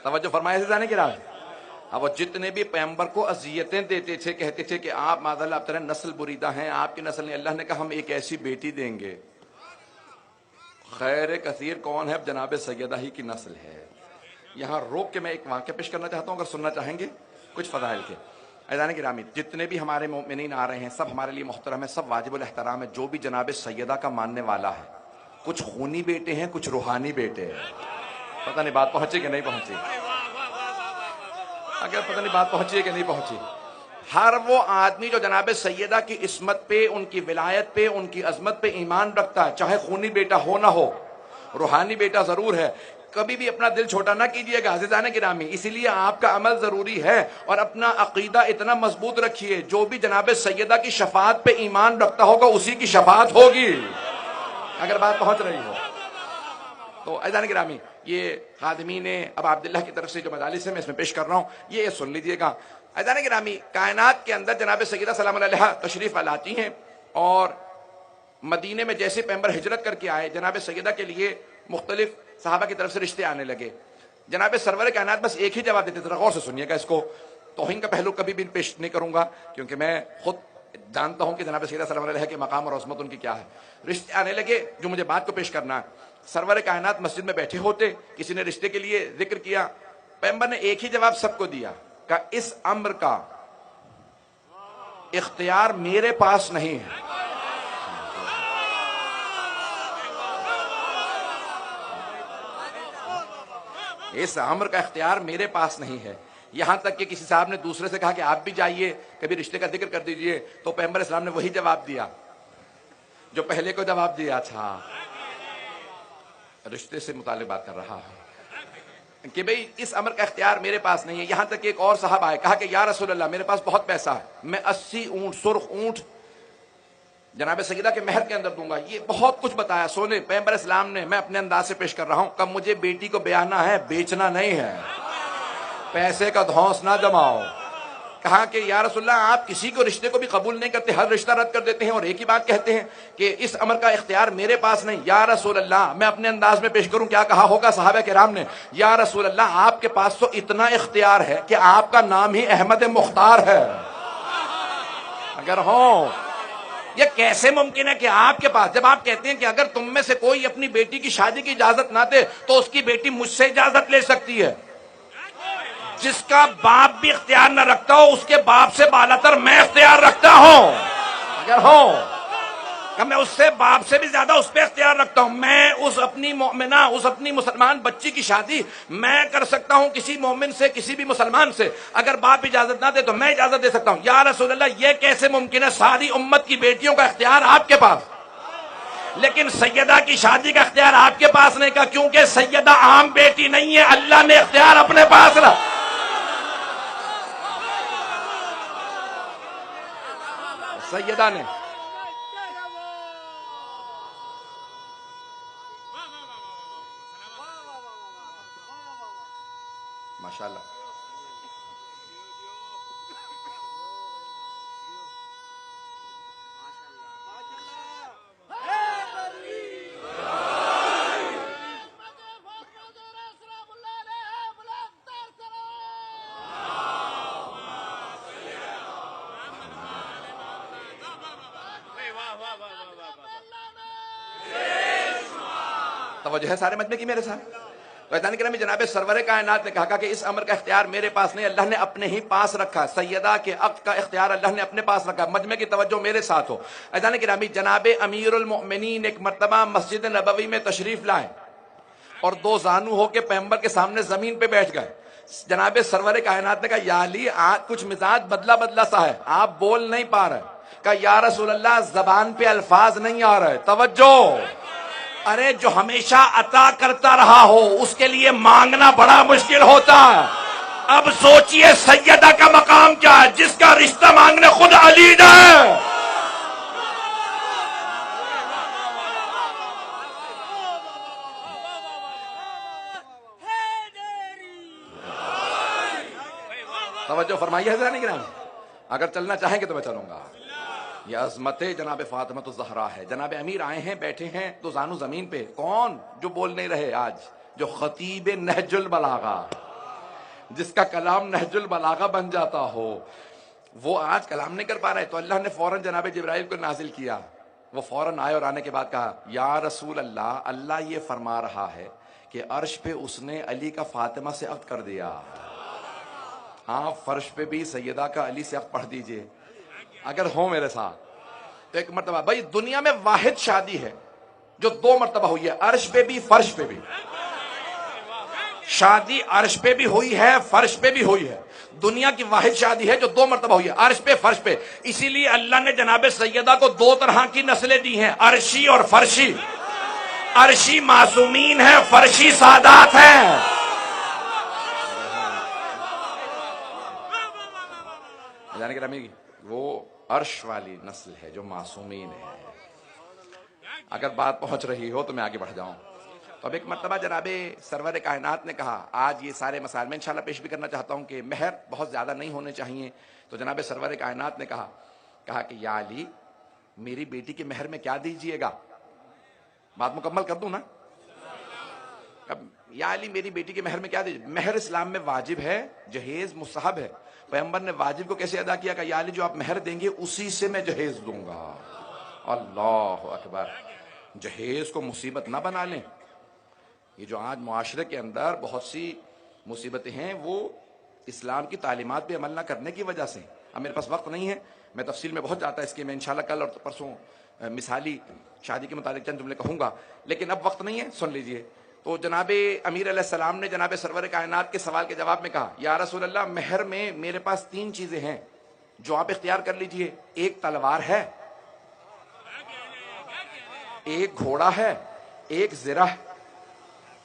توجہ فرمائے سے جانے کی راہ۔ اب وہ جتنے بھی پیغمبر کو اذیتیں دیتے تھے، کہتے تھے کہ آپ معاذ آپ طرح نسل بریدہ ہیں، آپ کی نسل نہیں، اللہ نے کہا ہم ایک ایسی بیٹی دیں گے، خیر کثیر کون ہے؟ اب جناب سیدہ ہی کی نسل ہے۔ یہاں روک کے میں ایک واقعہ پیش کرنا چاہتا ہوں، اگر سننا چاہیں گے کچھ فضائل کے۔ عزیزان گرامی، جتنے بھی ہمارے مومنین آ رہے ہیں سب ہمارے لیے محترم ہے، سب واجب الاحترام ہے، جو بھی جناب سیدہ کا ماننے والا ہے، کچھ خونی بیٹے ہیں کچھ روحانی بیٹے ہیں، پتہ نہیں بات پہنچی کہ نہیں پہنچی، اگر پتہ نہیں بات پہنچی ہے کہ نہیں پہنچی۔ ہر وہ آدمی جو جناب سیدہ کی عصمت پہ، ان کی ولایت پہ، ان کی عظمت پہ ایمان رکھتا ہے، چاہے خونی بیٹا ہو نہ ہو، روحانی بیٹا ضرور ہے، کبھی بھی اپنا دل چھوٹا نہ کیجئے گا عزیزان گرامی، اسی لیے آپ کا عمل ضروری ہے، اور اپنا عقیدہ اتنا مضبوط رکھیے، جو بھی جناب سیدہ کی شفاعت پہ ایمان رکھتا ہوگا اسی کی شفاعت ہوگی، اگر بات پہنچ رہی ہو تو۔ عزیزان گرامی، یہ خادمین اب عبداللہ کی طرف سے جو مجالس ہے میں اس میں پیش کر رہا ہوں، یہ سن لیجئے گا۔ عزیزان گرامی، کائنات کے اندر جناب سیدہ سلام علیہا تشریف لاتی ہیں، اور مدینے میں جیسے پیغمبر ہجرت کر کے آئے، جناب سیدہ کے لیے مختلف صحابہ کی طرف سے رشتے آنے لگے۔ جناب سرور کائنات بس ایک ہی جواب دیتے تھے، غور سے سنیے گا اس کو، توہین کا پہلو کبھی بھی پیش نہیں کروں گا کیونکہ میں خود جانتا ہوں کہ جناب سیدہ سلام علیہ کے مقام اور عظمت ان کی کیا ہے. رشتے آنے لگے جو مجھے بات کو پیش کرنا ہے. سرور کائنات مسجد میں بیٹھے ہوتے، کسی نے رشتے کے لیے ذکر کیا، پیغمبر نے ایک ہی جواب سب کو دیا کہ اس امر کا اختیار میرے پاس نہیں ہے. اس امر کا اختیار میرے پاس نہیں ہے. یہاں تک کہ کسی صاحب نے دوسرے سے کہا کہ آپ بھی جائیے کبھی رشتے کا ذکر کر دیجئے، تو پیغمبر اسلام نے وہی جواب دیا جو پہلے کو جواب دیا تھا. رشتے سے متعلق بات کر رہا ہے کہ بھئی اس امر کا اختیار میرے پاس نہیں ہے. یہاں تک کہ ایک اور صاحب آئے، کہا کہ یا رسول اللہ میرے پاس بہت پیسہ ہے، میں 80 اونٹ سرخ اونٹ جناب سیدہ کے مہر کے اندر دوں گا. یہ بہت کچھ بتایا سونے پیغمبر اسلام نے. میں اپنے انداز سے پیش کر رہا ہوں کہ مجھے بیٹی کو بیانا ہے، بیچنا نہیں ہے. پیسے کا دھونس نہ جماؤ. کہا کہ یا رسول اللہ آپ کسی کو رشتے کو بھی قبول نہیں کرتے، ہر رشتہ رد کر دیتے ہیں اور ایک ہی بات کہتے ہیں کہ اس امر کا اختیار میرے پاس نہیں. یا رسول اللہ میں اپنے انداز میں پیش کروں کیا کہا ہوگا صحابہ کرام نے. یا رسول اللہ آپ کے پاس تو اتنا اختیار ہے کہ آپ کا نام ہی احمد مختار ہے. اگر ہوں یہ کیسے ممکن ہے کہ آپ کے پاس، جب آپ کہتے ہیں کہ اگر تم میں سے کوئی اپنی بیٹی کی شادی کی اجازت نہ دے تو اس کی بیٹی مجھ سے اجازت لے سکتی ہے. جس کا باپ بھی اختیار نہ رکھتا ہو اس کے باپ سے بالاتر میں اختیار رکھتا ہوں. اگر ہوں کہ میں اس سے باپ سے بھی زیادہ اس پہ اختیار رکھتا ہوں. میں اس اپنی مومنہ، اس اپنی مسلمان بچی کی شادی میں کر سکتا ہوں کسی مومن سے، کسی بھی مسلمان سے. اگر باپ اجازت نہ دے تو میں اجازت دے سکتا ہوں. یا رسول اللہ یہ کیسے ممکن ہے؟ ساری امت کی بیٹیوں کا اختیار آپ کے پاس، لیکن سیدہ کی شادی کا اختیار آپ کے پاس نہیں. کا کیونکہ سیدہ عام بیٹی نہیں ہے، اللہ نے اختیار اپنے پاس رکھا. سیدہ نے ماشاءاللہ توجہ ہے سارے مجمع کی میرے ساتھ. ویدانی کرام جناب سرور کائنات نے کہا کہ اس امر کا اختیار میرے پاس نہیں، اللہ نے اپنے ہی پاس رکھا. سیدہ کے عقد کا اختیار اللہ نے اپنے پاس رکھا. مجمع کی توجہ میرے ساتھ ہو. ویدانی کرامی جناب امیر المؤمنین ایک مرتبہ مسجد نبوی میں تشریف لائے اور دو زانو ہو کے پیغمبر کے سامنے زمین پہ بیٹھ گئے. جناب سرور کائنات نے کہا یا علی آج کچھ مزاج بدلا بدلا سا ہے، آپ بول نہیں پا رہے. کہا یا رسول اللہ زبان پہ الفاظ نہیں آ رہے. توجہ، ارے جو ہمیشہ عطا کرتا رہا ہو اس کے لیے مانگنا بڑا مشکل ہوتا ہے. اب سوچئے سیدہ کا مقام کیا ہے جس کا رشتہ مانگنے خود علی ہے. توجہ فرمائیے حضرات کرام. اگر چلنا چاہیں گے تو میں چلوں گا. یہ عظمت جناب فاطمہ الزہرا ہے. جناب امیر آئے ہیں، بیٹھے ہیں تو زانو زمین پہ. کون جو بول نہیں رہے آج؟ جو خطیب نہج البلاغہ، جس کا کلام نہج البلاغہ بن جاتا ہو، وہ آج کلام نہیں کر پا رہے. تو اللہ نے فوراً جناب جبرائیل کو نازل کیا. وہ فوراً آئے اور آنے کے بعد کہا یا رسول اللہ، اللہ یہ فرما رہا ہے کہ عرش پہ اس نے علی کا فاطمہ سے عقد کر دیا. آپ فرش پہ بھی سیدہ کا علی سے عقد پڑھ دیجئے اگر ہو میرے ساتھ. تو ایک مرتبہ بھائی دنیا میں واحد شادی ہے جو دو مرتبہ ہوئی ہے، عرش پہ بھی فرش پہ بھی. شادی عرش پہ بھی ہوئی ہے، فرش پہ بھی ہوئی ہے. دنیا کی واحد شادی ہے جو دو مرتبہ ہوئی ہے، عرش پہ فرش پہ. اسی لیے اللہ نے جناب سیدہ کو دو طرح کی نسلیں دی ہیں، عرشی اور فرشی. عرشی معصومین ہیں، فرشی سادات ہیں. جانے کے وہ عرش والی نسل ہے جو معصومین ہے. اگر بات پہنچ رہی ہو تو میں آگے بڑھ جاؤں. تو اب ایک مرتبہ جناب سرور کائنات نے کہا، آج یہ سارے مسائل میں انشاءاللہ پیش بھی کرنا چاہتا ہوں کہ مہر بہت زیادہ نہیں ہونے چاہیے. تو جناب سرور کائنات نے کہا کہ یا علی میری بیٹی کے مہر میں کیا دیجئے گا؟ بات مکمل کر دوں نا. اب یا علی میری بیٹی کے مہر میں کیا دیجیے؟ مہر اسلام میں واجب ہے، جہیز مستحب ہے۔ پیغمبر نے واجب کو کیسے ادا کیا کہ یا علی جو آپ مہر دیں گے اسی سے میں جہیز دوں گا۔ اللہ اکبر، جہیز کو مصیبت نہ بنا لیں۔ یہ جو آج معاشرے کے اندر بہت سی مصیبتیں ہیں وہ اسلام کی تعلیمات پہ عمل نہ کرنے کی وجہ سے۔ اب میرے پاس وقت نہیں ہے، میں تفصیل میں بہت جاتا ہے اس کی، میں انشاءاللہ کل اور پرسوں مثالی شادی کے متعلق چند جملے کہوں گا، لیکن اب وقت نہیں ہے، سن لیجئے۔ تو جناب امیر علیہ السلام نے جناب سرور کائنات کے سوال کے جواب میں کہا، یا رسول اللہ مہر میں میرے پاس 3 چیزیں ہیں جو آپ اختیار کر لیجئے، ایک تلوار ہے، ایک گھوڑا ہے، ایک زرہ۔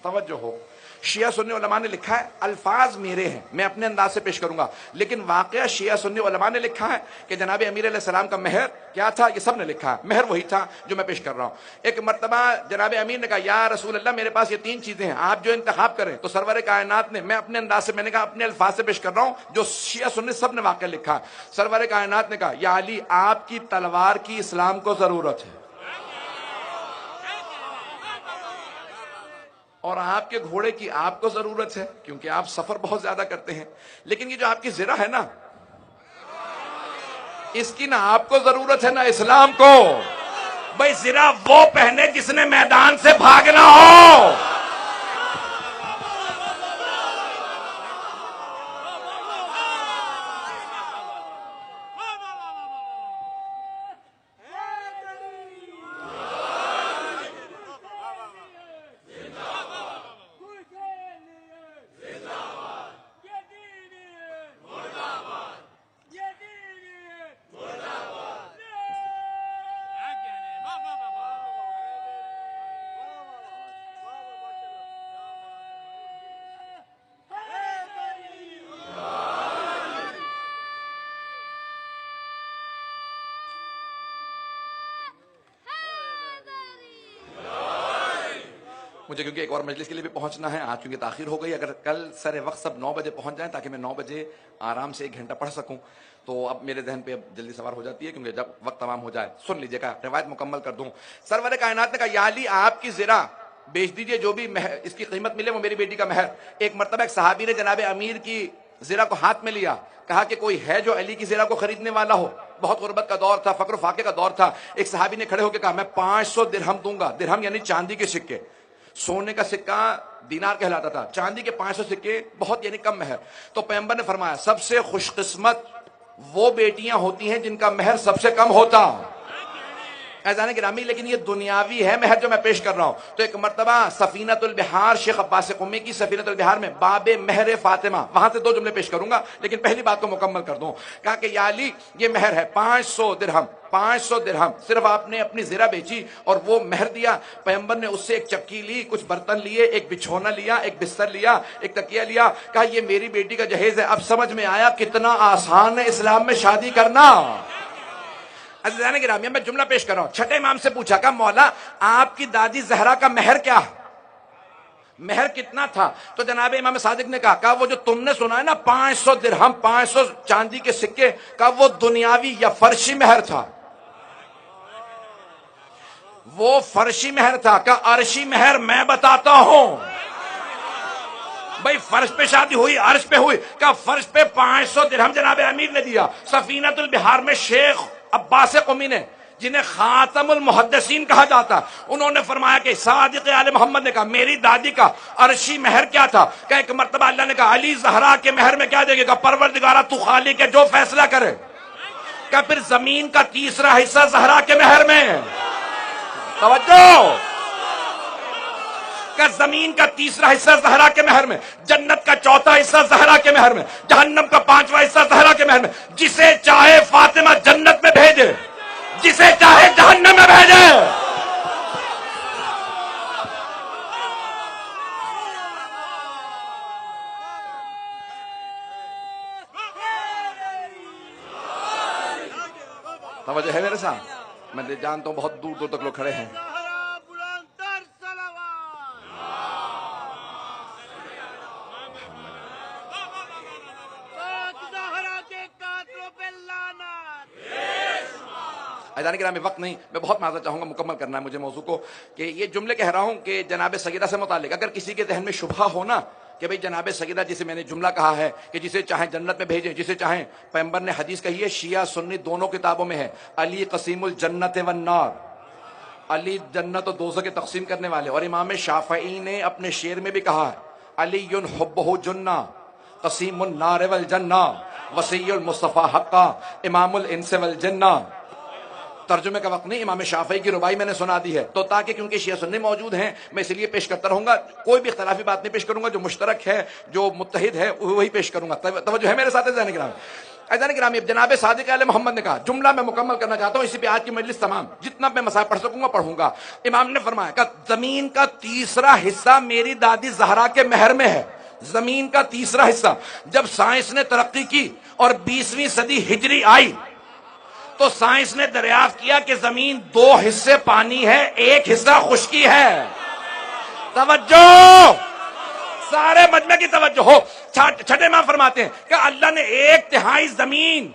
توجہ ہو، شیعہ سنی علماء نے لکھا ہے الفاظ میرے ہیں، میں اپنے انداز سے پیش کروں گا، لیکن واقعہ شیعہ سنی علماء نے لکھا ہے کہ جناب امیر علیہ السلام کا مہر کیا تھا، یہ سب نے لکھا ہے، مہر وہی تھا جو میں پیش کر رہا ہوں۔ ایک مرتبہ جناب امیر نے کہا یا رسول اللہ میرے پاس یہ 3 چیزیں ہیں، آپ جو انتخاب کریں۔ تو سرور کائنات نے، میں اپنے انداز سے، میں نے کہا اپنے الفاظ سے پیش کر رہا ہوں جو شیعہ سنی سب نے واقعہ لکھا ہے۔ سرور کائنات نے کہا یا علی آپ کی تلوار کی اسلام کو ضرورت ہے، اور آپ کے گھوڑے کی آپ کو ضرورت ہے کیونکہ آپ سفر بہت زیادہ کرتے ہیں، لیکن یہ جو آپ کی زرہ ہے نا، اس کی نہ آپ کو ضرورت ہے نہ اسلام کو۔ بھائی زرہ وہ پہنے جس نے میدان سے بھاگنا ہو۔ مجھے کیونکہ ایک اور مجلس کے لیے بھی پہنچنا ہے آج، کیونکہ تاخیر ہو گئی۔ اگر کل سر وقت سب 9 بجے پہنچ جائیں تاکہ میں 9 بجے آرام سے 1 گھنٹہ پڑھ سکوں، تو اب میرے ذہن پہ اب جلدی سوار ہو جاتی ہے، کیونکہ جب وقت تمام ہو جائے سن لیجیے گا، روایت مکمل کر دوں۔ سرور کائنات نے کہا یا علی آپ کی زرہ بیچ دیجئے، جو بھی اس کی قیمت ملے وہ میری بیٹی کا مہر۔ ایک مرتبہ ایک صحابی نے جناب امیر کی زرہ کو ہاتھ میں لیا، کہا کہ کوئی ہے جو علی کی زرہ کو خریدنے والا ہو؟ بہت غربت کا دور تھا، فقر و فاقے کا دور تھا۔ ایک صحابی نے کھڑے ہو کے کہا میں 500 درہم دوں گا۔ درہم یعنی چاندی کے سکے، سونے کا سکہ دینار کہلاتا تھا، چاندی کے 500 سکے بہت یعنی کم مہر۔ تو پیغمبر نے فرمایا سب سے خوش قسمت وہ بیٹیاں ہوتی ہیں جن کا مہر سب سے کم ہوتا۔ اعزان گرامی لیکن یہ دنیاوی ہے مہر جو میں پیش کر رہا ہوں۔ تو ایک مرتبہ سفینۃ البحار، شیخ عباس قمی کی سفینۃ البحار میں باب مہر فاطمہ، وہاں سے 2 جملے پیش کروں گا لیکن پہلی بات کو مکمل کر دوں۔ کہا کہ یا علی یہ مہر ہے 500 درہم، 500 درہم صرف آپ نے اپنی زرہ بیچی اور وہ مہر دیا۔ پیغمبر نے اس سے ایک چکی لی، کچھ برتن لیے، ایک بچھونا لیا، ایک بستر لیا، ایک تکیہ لیا، کہا یہ میری بیٹی کا جہیز ہے۔ اب سمجھ میں آیا کتنا آسان ہے اسلام میں شادی کرنا۔ عزیزان گرامی میں جملہ پیش کر رہا ہوں۔ چھٹے امام سے پوچھا کہ مولا آپ کی دادی زہرا کا مہر کیا ہے، مہر کتنا تھا؟ تو جناب امام صادق نے کہا وہ جو تم نے سنا ہے نا 500 درہم، 500 چاندی کے سکے، کہا وہ دنیاوی یا فرشی مہر تھا، وہ فرشی مہر تھا۔ کہا عرشی مہر میں بتاتا ہوں۔ بھائی فرش پہ شادی ہوئی، عرش پہ ہوئی، کہا فرش پہ 500 درہم جناب امیر نے دیا۔ سفینۃ البحار میں شیخ عباس قمی نے، جنہیں خاتم المحدثین کہا جاتا، انہوں نے فرمایا کہ صادق آل محمد نے کہا میری دادی کا عرشی مہر کیا تھا؟ کہ ایک مرتبہ اللہ نے کہا علی زہرا کے مہر میں کیا دے گے؟ کہا پروردگارہ تو خالق ہے جو فیصلہ کرے۔ کہ پھر زمین کا تیسرا حصہ زہرا کے مہر میں، توجہ، کہ زمین کا تیسرا حصہ زہرا کے مہر میں، جنت کا چوتھا حصہ زہرا کے مہر میں، جہنم کا 5واں حصہ زہرا کے مہر میں۔ جسے چاہے فاطمہ جنت میں بھیجے، جسے چاہے جہنم میں بھیجے۔ توجہ ہے میرے ساتھ؟ میں جانتا ہوں بہت دور دور تک لوگ کھڑے ہیں۔ عزیزان کرام وقت نہیں، میں بہت معذرت چاہوں گا، مکمل کرنا ہے مجھے موضوع کو، کہ یہ جملے کہہ رہا ہوں کہ جناب سیدہ سے متعلق اگر کسی کے ذہن میں شبہ ہو نا کہ بھئی جناب سیدہ جسے میں نے جملہ کہا ہے کہ جسے چاہیں جنت میں بھیجیں، جسے چاہیں، پیغمبر نے حدیث کہی ہے، شیعہ سنی دونوں کتابوں میں ہے، علی قسیم الجنت والنار، علی جنت و دوزخ کے تقسیم کرنے والے، اور امام شافعی نے اپنے شعر میں بھی کہا ہے علی حبہ جنہ قسیم النار والجنہ وصی المصطفیٰ حقا امام الانس والجنہ۔ ترجمے کا وقت نہیں، امام شافعی کی ربائی میں نے سنا دی ہے، تو تاکہ کیونکہ شیعہ سنی موجود ہیں میں اس لیے پیش کرتا رہوں گا، کوئی بھی اختلافی بات نہیں پیش کروں گا، جو مشترک ہے جو متحد ہے وہی پیش کروں گا۔ توجہ ہے میرے ساتھ عزیزان کرام؟ عزیزان کرام جناب صادق علیہ محمد نے کہا، جملہ میں مکمل کرنا چاہتا ہوں، اسی پہ آج کی مجلس تمام جتنا میں مسائل پڑھ سکوں گا پڑھوں گا۔ امام نے فرمایا کہ زمین کا تیسرا حصہ میری دادی زہرا کے مہر میں ہے، زمین کا تیسرا حصہ۔ جب سائنس نے ترقی کی اور 20ویں صدی ہجری آئی تو سائنس نے دریافت کیا کہ زمین 2 حصے پانی ہے، 1 حصہ خشکی ہے۔ توجہ، سارے مجمع کی توجہ ہو۔ چھٹے امام فرماتے ہیں کہ اللہ نے 1/3 زمین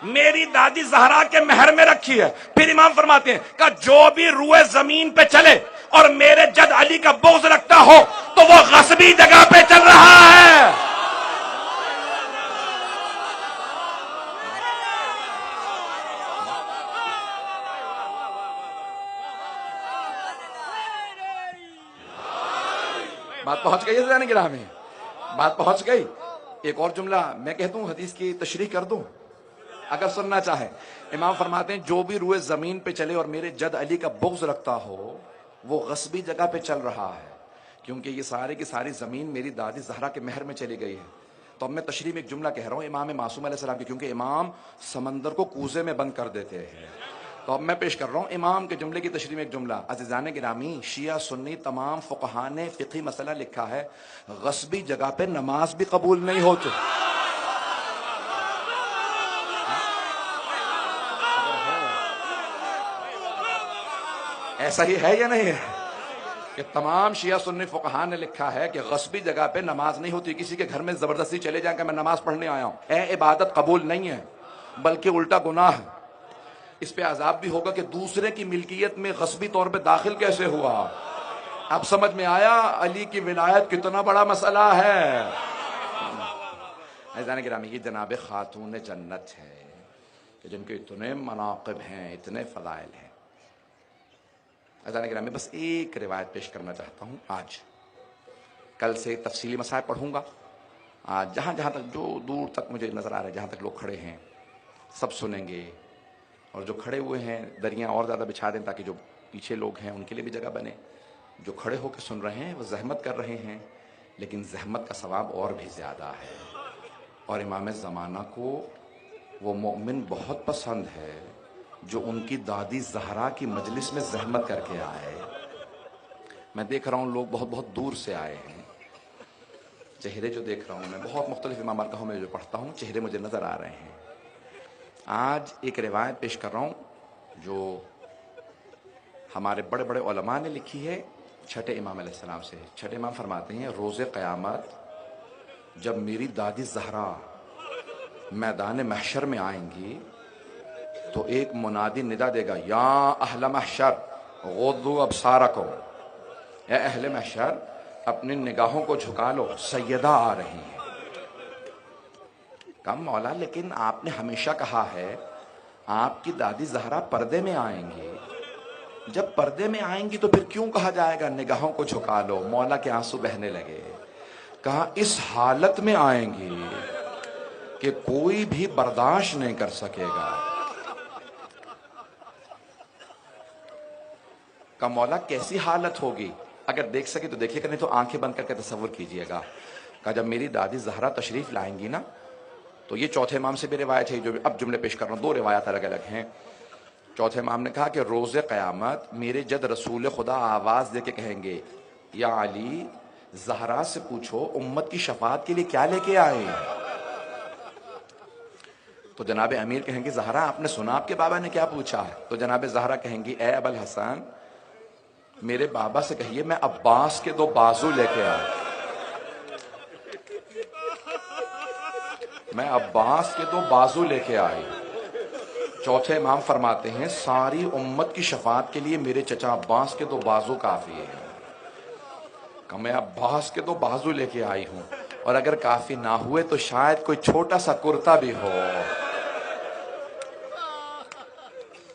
میری دادی زہرا کے مہر میں رکھی ہے۔ پھر امام فرماتے ہیں کہ جو بھی روئے زمین پہ چلے اور میرے جد علی کا بغض رکھتا ہو تو وہ غصبی جگہ پہ چل رہا ہے۔ بات پہنچ گئی ہے گرامی، بات پہنچ گئی۔ ایک اور جملہ میں کہہ دوں، حدیث کی تشریح کر دوں اگر سننا چاہے۔ امام فرماتے ہیں جو بھی روئے زمین پہ چلے اور میرے جد علی کا بغض رکھتا ہو وہ غصبی جگہ پہ چل رہا ہے، کیونکہ یہ سارے کی ساری زمین میری دادی زہرا کے مہر میں چلی گئی ہے۔ تو اب میں تشریح میں ایک جملہ کہہ رہا ہوں امام معصوم علیہ السلام کی، کیونکہ امام سمندر کو کوزے میں بند کر دیتے ہیں، تو اب میں پیش کر رہا ہوں امام کے جملے کی تشریح میں ایک جملہ۔ عزیزان گرامی، شیعہ سنی تمام فقہاء نے فقہی مسئلہ لکھا ہے، غصبی جگہ پہ نماز بھی قبول نہیں ہوتی۔ ایسا ہی ہے یا نہیں ہے کہ تمام شیعہ سنی فقہاء نے لکھا ہے کہ غصبی جگہ پہ نماز نہیں ہوتی، کسی کے گھر میں زبردستی چلے جائیں کہ میں نماز پڑھنے آیا ہوں، عبادت قبول نہیں ہے بلکہ الٹا گناہ ہے، اس پہ عذاب بھی ہوگا کہ دوسرے کی ملکیت میں غصبی طور پہ داخل کیسے ہوا۔ اب سمجھ میں آیا علی کی ولایت کتنا بڑا مسئلہ ہے۔ عزیزان گرامی، یہ جناب خاتون جنت ہے کہ جن کے اتنے مناقب ہیں، اتنے فضائل ہیں۔ عزیزان گرامی، بس ایک روایت پیش کرنا چاہتا ہوں آج، کل سے تفصیلی مسائل پڑھوں گا، آج جہاں تک جو دور تک مجھے نظر آ رہا ہے، جہاں تک لوگ کھڑے ہیں سب سنیں گے، اور جو کھڑے ہوئے ہیں دریا اور زیادہ بچھا دیں تاکہ جو پیچھے لوگ ہیں ان کے لیے بھی جگہ بنے۔ جو کھڑے ہو کے سن رہے ہیں وہ زحمت کر رہے ہیں، لیکن زحمت کا ثواب اور بھی زیادہ ہے، اور امام زمانہ کو وہ مومن بہت پسند ہے جو ان کی دادی زہرا کی مجلس میں زحمت کر کے آئے۔ میں دیکھ رہا ہوں لوگ بہت دور سے آئے ہیں، چہرے جو دیکھ رہا ہوں میں بہت مختلف امام ارکہوں میں جو پڑھتا ہوں چہرے مجھے نظر آ رہے ہیں۔ آج ایک روایت پیش کر رہا ہوں جو ہمارے بڑے بڑے علماء نے لکھی ہے چھٹے امام علیہ السلام سے۔ چھٹے امام فرماتے ہیں روز قیامت جب میری دادی زہرا میدان محشر میں آئیں گی تو ایک منادی ندا دے گا، یا اہل محشر غضوا ابصارکم، اے اہل محشر اپنی نگاہوں کو جھکا لو، سیدہ آ رہی ہیں۔ کم مولا لیکن آپ نے ہمیشہ کہا ہے آپ کی دادی زہرا پردے میں آئیں گی، جب پردے میں آئیں گی تو پھر کیوں کہا جائے گا نگاہوں کو جھکا لو؟ مولا کے آنسو بہنے لگے، کہا اس حالت میں آئیں گی کہ کوئی بھی برداشت نہیں کر سکے گا۔ کہ مولا کیسی حالت ہوگی؟ اگر دیکھ سکے تو دیکھیے گا، نہیں تو آنکھیں بند کر کے تصور کیجئے گا۔ کہ جب میری دادی زہرا تشریف لائیں گی نا، تو یہ چوتھے امام سے بھی روایت ہے، جو اب جملے پیش کر رہا ہوں، 2 روایات الگ الگ ہیں۔ چوتھے امام نے کہا کہ روز قیامت میرے جد رسول خدا آواز دے کے کہیں گے، یا علی زہرا سے پوچھو امت کی شفاعت کے لیے کیا لے کے آئے ہیں؟ تو جناب امیر کہیں گے زہرا آپ نے سنا آپ کے بابا نے کیا پوچھا ہے؟ تو جناب زہرا کہیں گی اے ابو الحسن میرے بابا سے کہیے میں عباس کے 2 بازو لے کے آیا، میں عباس کے 2 بازو لے کے آئی۔
چوتھے امام فرماتے ہیں ساری امت کی شفاعت کے لیے میرے چچا عباس کے 2 بازو کافی ہیں. کہ میں عباس کے 2 بازو لے کے آئی ہوں، اور اگر کافی نہ ہوئے تو شاید کوئی چھوٹا سا کرتا بھی ہو.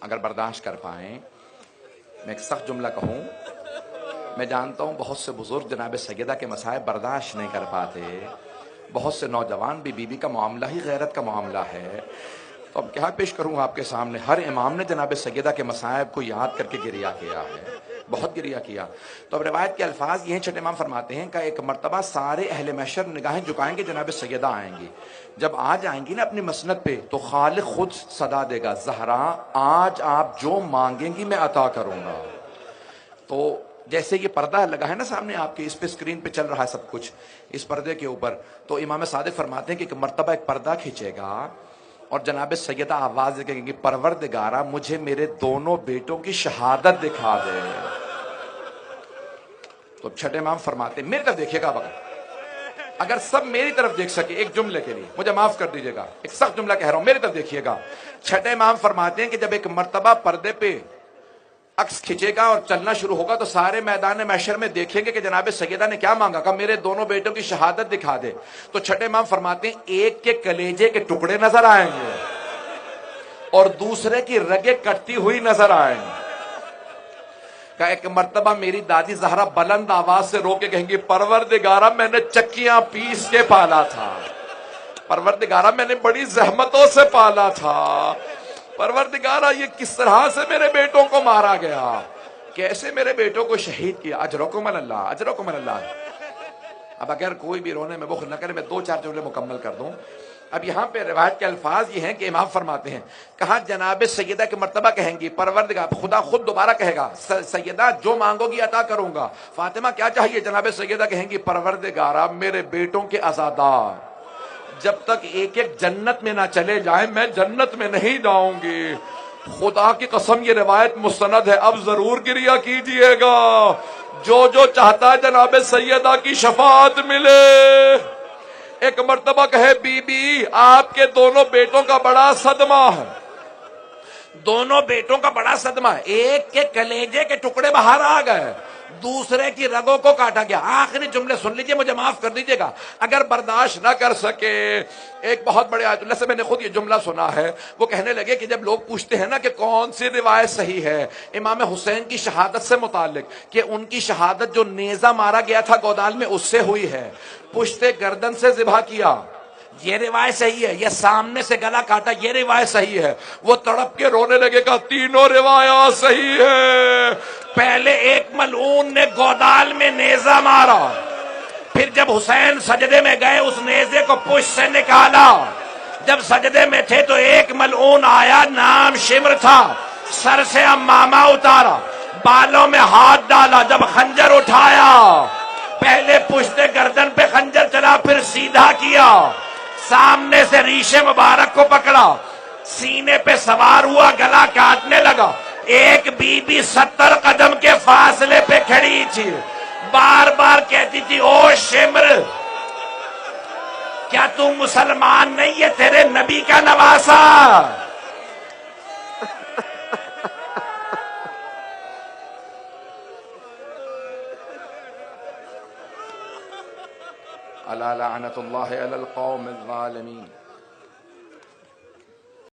اگر برداشت کر پائیں. میں ایک سخت جملہ کہوں. میں جانتا ہوں بہت سے بزرگ جناب سیدہ کے مصائب برداشت نہیں کر پاتے، بہت سے نوجوان بھی بیوی کا معاملہ ہی غیرت کا معاملہ ہے. تو اب کیا پیش کروں آپ کے سامنے؟ ہر امام نے جناب سیدہ کے مصائب کو یاد کر کے گریہ کیا ہے، بہت گریہ کیا. تو اب روایت کے الفاظ یہ ہیں، چھٹے امام فرماتے ہیں کہ ایک مرتبہ سارے اہل محشر نگاہیں جھکائیں گے، جناب سیدہ آئیں گی. جب آ جائیں گی نا اپنی مسند پہ، تو خالق خود صدا دے گا، زہرا آج آپ جو مانگیں گی میں عطا کروں گا. تو جیسے یہ پردہ لگا ہے نا سامنے آپ کے، اس پہ اسکرین پہ چل رہا ہے سب کچھ اس پردے کے اوپر. تو امام صادق فرماتے ہیں کہ ایک مرتبہ ایک پردہ کھینچے گا اور جناب سیدہ آواز دے کہیں گی پروردگارا مجھے میرے دونوں بیٹوں کی شہادت دکھا دے. تو چھٹے امام فرماتے ہیں میری طرف دیکھیے گا. اگر سب میری طرف دیکھ سکے ایک جملے کے لیے مجھے معاف کر دیجیے گا، ایک سخت جملہ کہہ رہا ہوں، میری طرف دیکھیے گا. چھٹے امام فرماتے ہیں کہ جب ایک مرتبہ پردے پہ عکس کھچے گا اور چلنا شروع ہوگا تو سارے میدان محشر میں دیکھیں گے کہ جناب سیدہ نے کیا مانگا، کہ میرے دونوں بیٹوں کی شہادت دکھا دے. تو چھٹے امام فرماتے ہیں ایک کے کلیجے کے ٹکڑے نظر آئیں گے اور دوسرے کی رگیں کٹتی ہوئی نظر آئیں گی. کہ ایک مرتبہ میری دادی زہرا بلند آواز سے رو کے کہیں گی پروردگارا میں نے چکیاں پیس کے پالا تھا، پروردگارا میں نے بڑی زحمتوں سے پالا تھا، پروردگارا یہ کس طرح سے میرے بیٹوں کو مارا گیا، کیسے میرے بیٹوں کو شہید کیا. اجرکم اللہ، اجرکم اللہ. اب اگر کوئی بھی رونے میں بخل نہ کرے، میں 2-4 جملے مکمل کر دوں. اب یہاں پہ روایت کے الفاظ یہ ہیں کہ امام فرماتے ہیں کہاں جناب سیدہ کے مرتبہ کہیں گی پروردگار، خدا خود دوبارہ کہے گا سیدہ جو مانگو گی عطا کروں گا. فاطمہ کیا چاہیے؟ جناب سیدہ کہیں گی پروردگارا میرے بیٹوں کے عزادار جب تک ایک ایک جنت میں نہ چلے جائیں میں جنت میں نہیں جاؤں گی. خدا کی قسم یہ روایت مستند ہے، اب ضرور گریہ کیجئے گا. جو جو چاہتا ہے جناب سیدہ کی شفاعت ملے. ایک مرتبہ کہے بی بی آپ کے دونوں بیٹوں کا بڑا صدمہ ہے، دونوں بیٹوں کا بڑا صدمہ ہے، ایک کے کلیجے کے ٹکڑے باہر آ گئے، دوسرے کی رگوں کو کاٹا گیا. آخری جملے سن لیجئے، مجھے معاف کر دیجئے گا اگر برداشت نہ کر سکے. ایک بہت بڑے آیت اللہ سے میں نے خود یہ جملہ سنا ہے، وہ کہنے لگے کہ جب لوگ پوچھتے ہیں نا کہ کون سی روایت صحیح ہے امام حسین کی شہادت سے متعلق، کہ ان کی شہادت جو نیزہ مارا گیا تھا گودال میں اس سے ہوئی ہے، پشت گردن سے ذبح کیا یہ روایت صحیح ہے، یہ سامنے سے گلا کاٹا یہ روایت صحیح ہے. وہ تڑپ کے رونے لگے گا تینوں روایات صحیح ہے. پہلے ایک ملعون نے گودال میں نیزہ مارا، پھر جب حسین سجدے میں گئے اس نیزے کو پشت سے نکالا، جب سجدے میں تھے تو ایک ملعون آیا نام شمر تھا، سر سے امامہ اتارا، بالوں میں ہاتھ ڈالا، جب خنجر اٹھایا پہلے پشت گردن پہ خنجر چلا پھر سیدھا کیا، سامنے سے ریش مبارک کو پکڑا، سینے پہ سوار ہوا گلا کاٹنے لگا. ایک بی بی 70 قدم کے فاصلے پہ کھڑی تھی، بار بار کہتی تھی او شمر کیا تم مسلمان نہیں ہے، تیرے نبی کا نواسا. الا لعنت اللہ علی القوم الظالمین.